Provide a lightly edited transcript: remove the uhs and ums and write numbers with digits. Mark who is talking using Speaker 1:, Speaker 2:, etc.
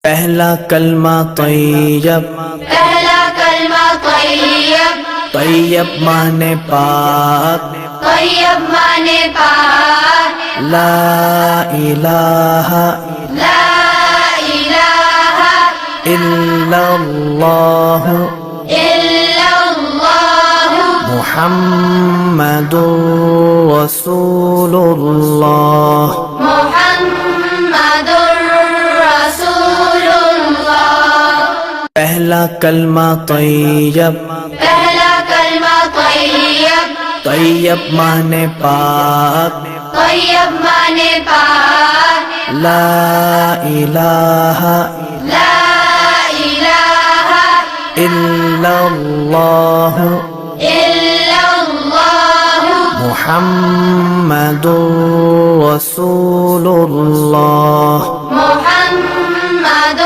Speaker 1: پہلا کلمہ طیب،
Speaker 2: پہلا کلمہ طیب،
Speaker 1: طیب مانے پاک،
Speaker 2: طیب مانے پاک،
Speaker 1: لا الہ
Speaker 2: لا الہ
Speaker 1: الا اللہ
Speaker 2: الا اللہ
Speaker 1: محمد رسول اللہ۔
Speaker 2: محمد رسول اللہ۔
Speaker 1: پہلا کلمہ طیب،
Speaker 2: پہلا کلمہ طیب،
Speaker 1: طیب مانے پاک،
Speaker 2: طیب مانے پاک،
Speaker 1: لا الہ
Speaker 2: لا الہ
Speaker 1: الا اللہ
Speaker 2: الا اللہ
Speaker 1: محمد رسول اللہ۔
Speaker 2: محمد